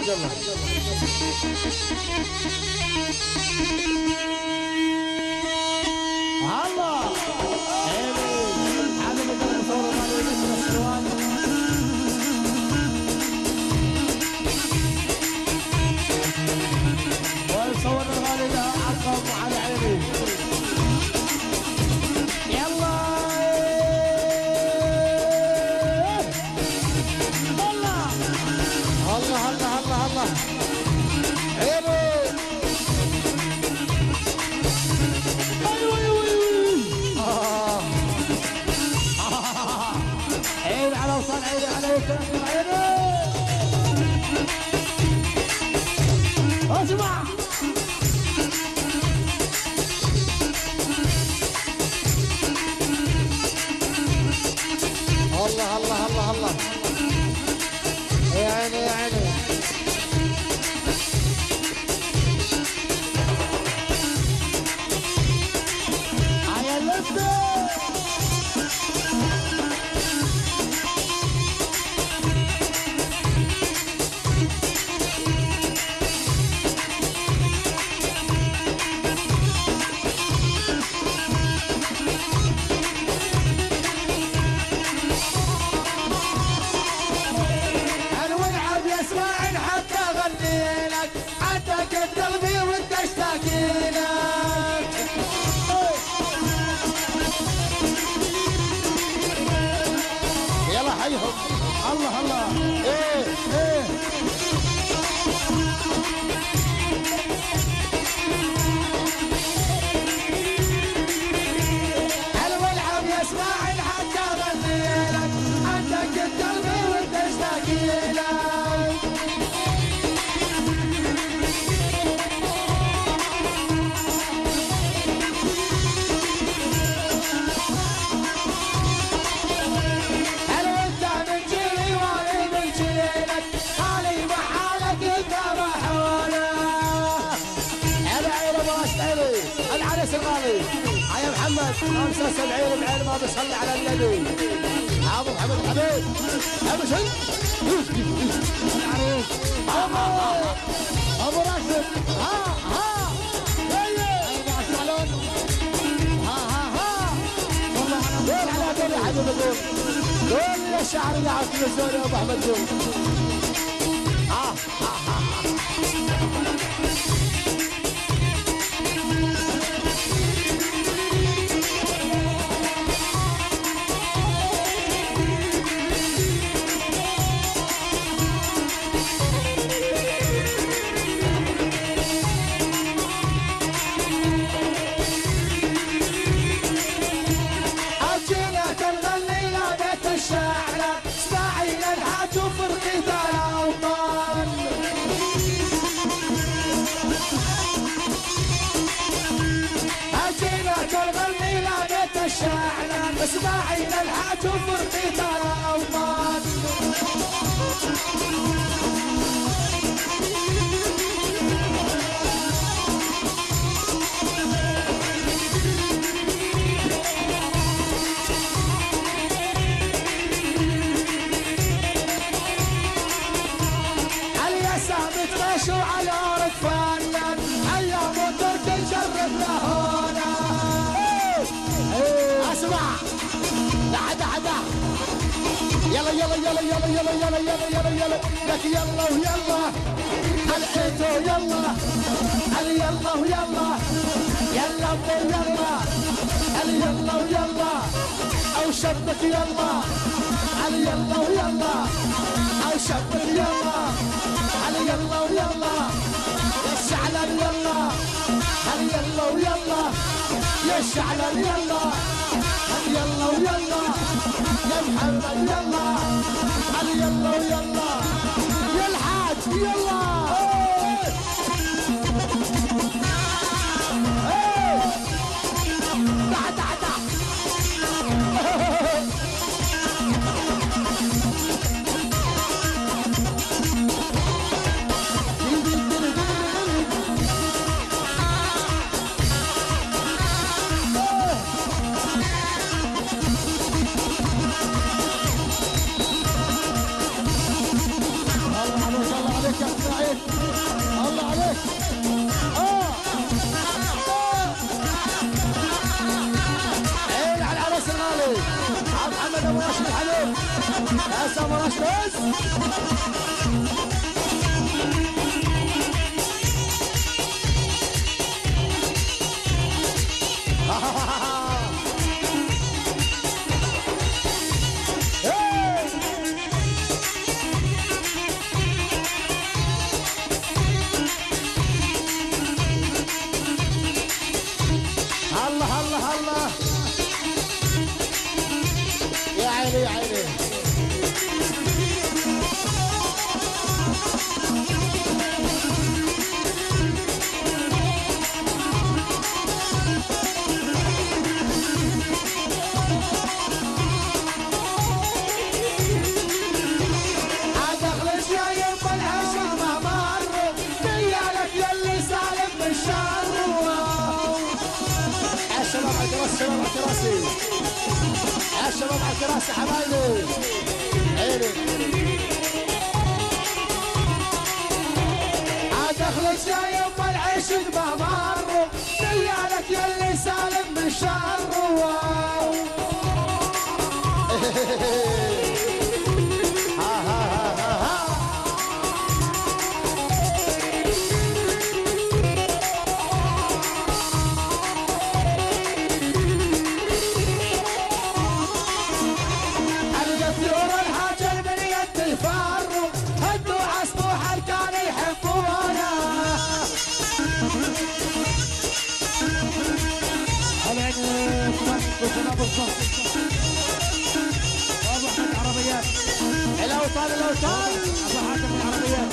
عبد الله. الله هذا بدل مصور مالي من السوان. ويصور الغالي له عقب على عيني. يلا الله الله الله الله الله عيني. عين على وصل عيني على وصل عيني. اسمع الله الله الله الله يا عيني يا عيني. يا لسه الله الله ايه ايه انا والعب يا اسماعيل حتى اغني لك عندك القلبي وانت اشتاقي لك. الغالي يا محمد 75 بعين ما بيصلي على النبي. ابو محمد الحبيب ابو شيء العريس ابو راشد. ها ها دول على دول يا حبيبي دول يا الشعر اللي على التلفزيون يا ابو احمد دول. اسماعيل الحاج وفرقي ترى اوطان. اليسام تغش وعلى ارض فنان ايام ترك نجرب لهونا. اسمع يلا يلا يلا يلا يلا يلا يلا يلا يلا لك يلا ويلا الحيتو يلا يلا ويلا يلا ويلا يلا ويلا او شبك يلا يلا ويلا او شبك يلا يلا ويلا يا الشعلان يلا يلا ويلا يا الشعلان يلا يلا ويلا يا محمد يلا يلا ويلا يا الحاج يلا. عليك الله عليك عين على العرس الغالي عبد محمد ابو راشد الحبيب هسه ابو راشد الله الله الله يا عيني يا عيني الشباب على الكراسي يا الشباب على الكراسي حبايبي عيني عدخل الشايب والعيش ما مروا ديالك يلي سالم من شره ها ها ها ها ابو احمد عربيات الاوطان الاوطان ابو حاتم العربيات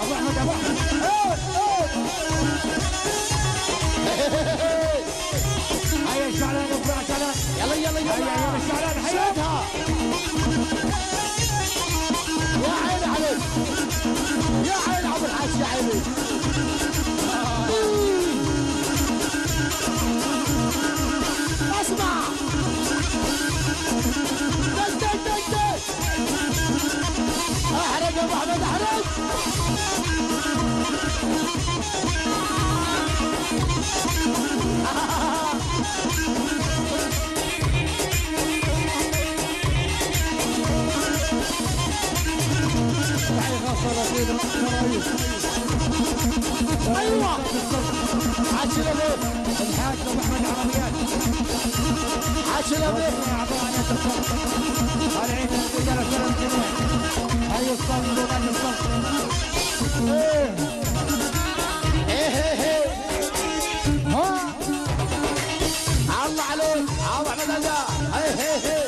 ابو احمد ابو احمد هيا الشعلان ابو شعلان يلا يلا يلا هيا الشعلان هيا يا عيني عليك يا عيني عبد الحاج يا عيني اسمع دق دق دق دق احرق يا ابو احمد احرق ايوه حاج لبيب الحاج ابو احمد عربيات حاج لبيب اعطاني الصف طالعين الرجال الكرم الجميع هاي الصف ولاد الصف ايه ها الله عليك ابو احمد اداء هي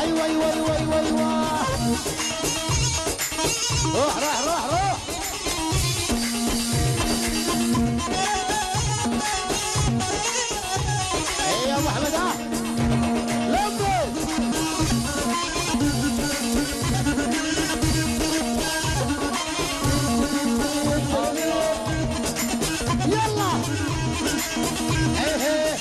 ايوه ايوه ايوه ايوه ايوه روح روح روح روح ايه يا ابو احمد لمبي يلا ايه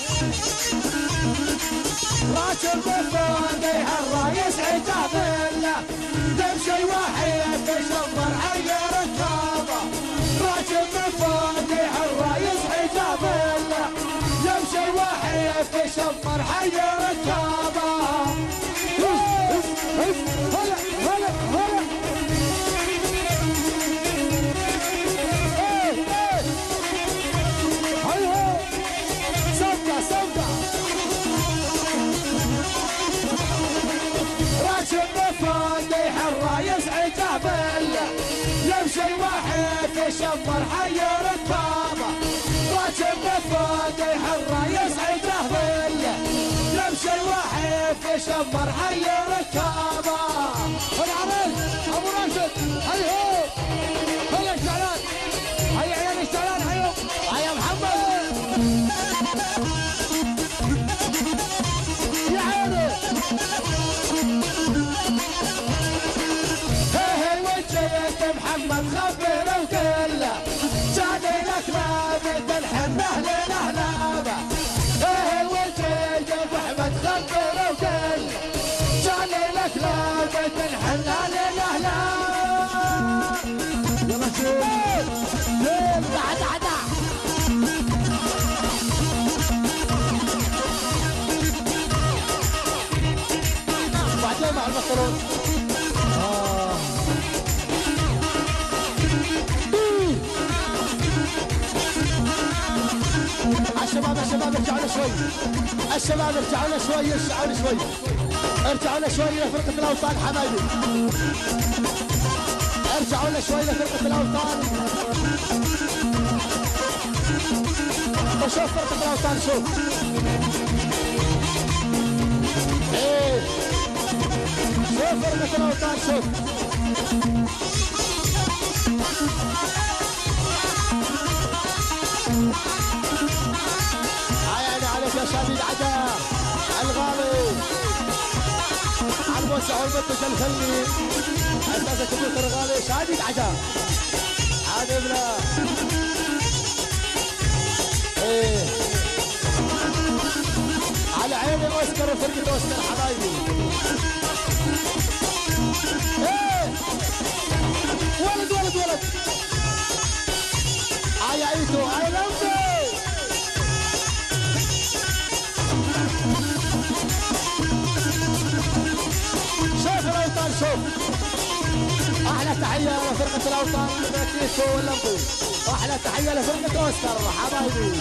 راشد بفوقي الرايس عتاب الله تمشي وحيد تشمر عير الكعبة راشد بفوقي الرايس عتاب الله يمشي وحيد تشمر عير الكعبة هلا هلا هلا هلا صدق صدق راشد بفوقي الرايس عتاب الله يمشي واحد يشمر حير الكعبة راشد بفوقي الرايس عتاب الله يمشي واحد يشمر حير الكعبة العريس ابو راشد هيا هيا الشعلان هيا عيال الشعلان هيا هيا محمد يا عيني محمد خبر وكله جاني لك لابد الحنه لنا لابه ايه وجيج ابو احمد خبر وكله جاني لك لابد الحنه لنا لابه يلا شوف دع بعدين مع البطلون الشباب ارجعوا لنا شوي الشباب ارجعوا لنا شوي ارجعوا لنا شوي لفرقة الأوطان حبايبي ارجعوا لنا شوي لفرقة الأوطان وشوف فرقة الأوطان شوف ايه شوف فرقة الأوطان شوف عيني عليك يا شديد عدا الغالي عالموسع والمنتج الفني أساسة كمبيوتر الغالي شديد عدا عادبنا ايه على عين الأوسكار وفرقة أوسكار حبايبي ايه ولد يا ايتو اي لمبي شوف الاوطان شوف احلى تحيه لفرقه الاوطان ايتو واللمبي واحلى تحيه لفرقه اوسكار حبايبي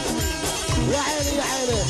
يا عيني يا عيني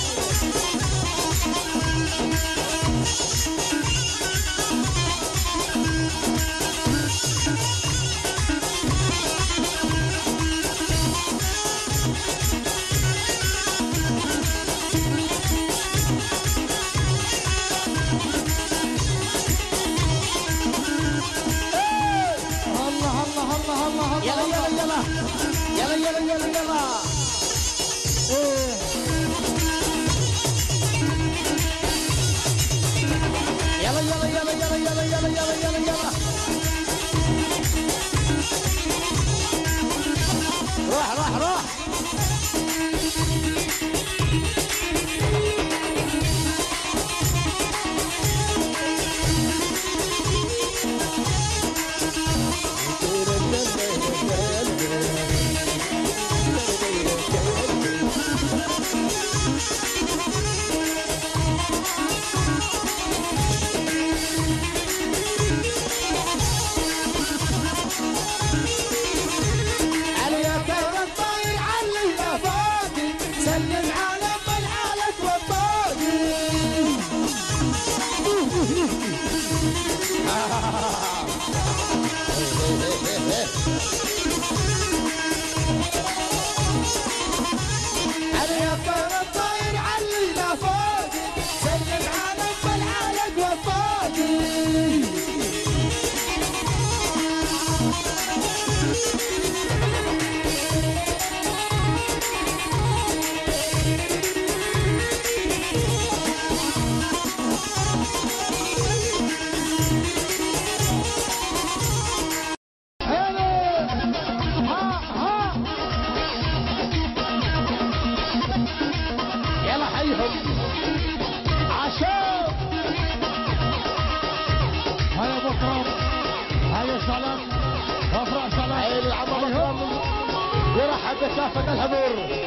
روح كافة الحضور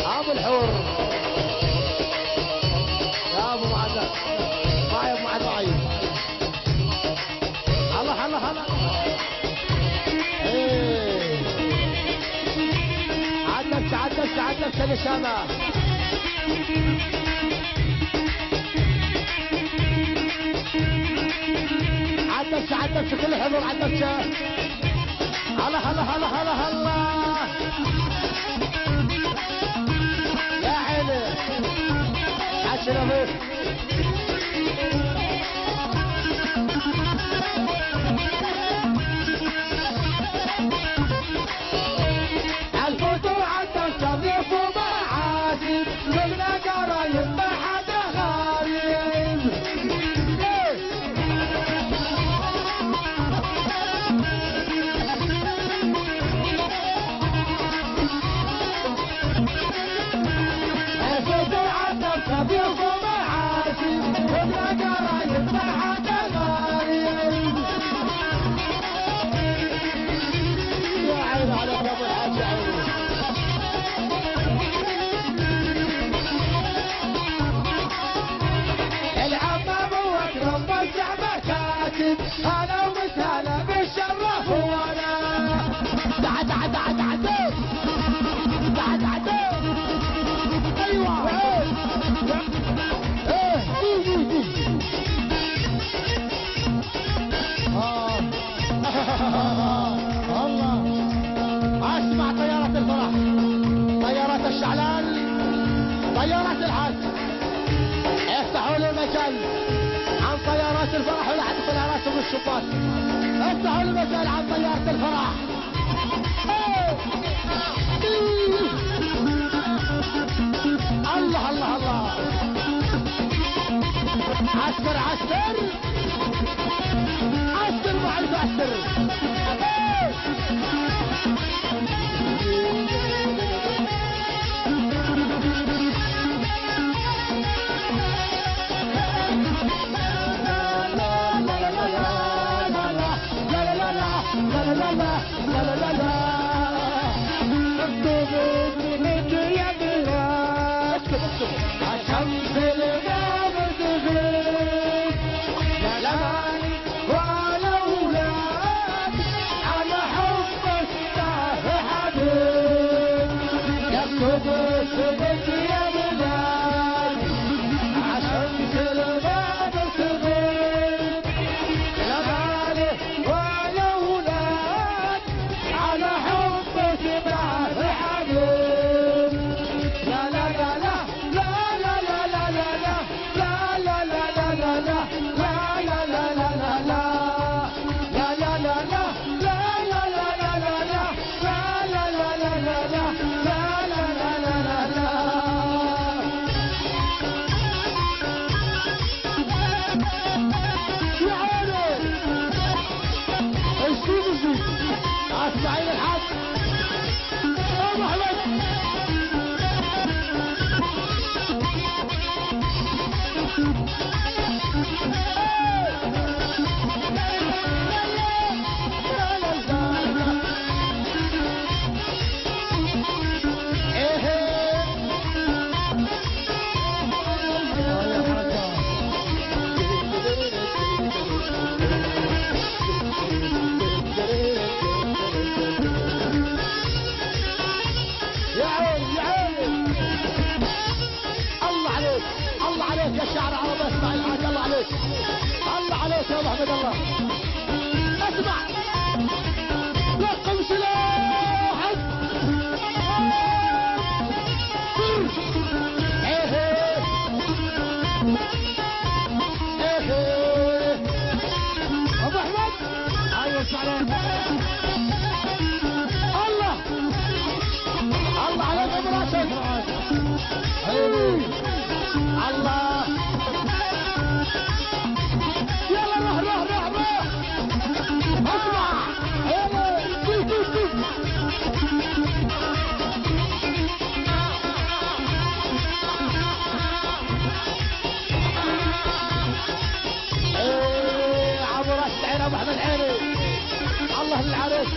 ابو الحور يا ابو معدل معي ابو معدل معي هلا ايه عدلت الشامه عدتش كل الحضور عدتش. هلا هلا هلا هلا هلا يا عيني عشان ابوك. الفوتو عدتش ضيف ومعازيم كلنا قرايب ما حدا غايب. ضيف ومعازيم كلنا قرايب ما حدا غايب. يا عين عليك يا ابو الحاج يا عيني. العمام واكرم وسع مكاتب هلا وسهلا بالشرف وانا. تعال تعال تعال تعال تعال تعال. ايوه الله. اسمع طيارات الفرح، طيارات الشعلان، طيارات الحج، افتحوا لي مجال عن طيارات الفرح ولحد طيارات الشباك. افتحوا لي مجال عن طيارة الفرح. الله الله الله. عسكر عسكر عسكر معز عسكر. اسماعيل الحاج ابو احمد. الله عليك يا شاعر عربي اسماعيل الحاج. الله عليك الله عليك يا ابو احمد. الله اسمع لقم سلاحك. ابو احمد ايوه اسمع الله الله عليك ابو راشد. الله يلا روح روح روح روح. اسمع يلا عبر الشعر ابو احمد عيني. الله العريس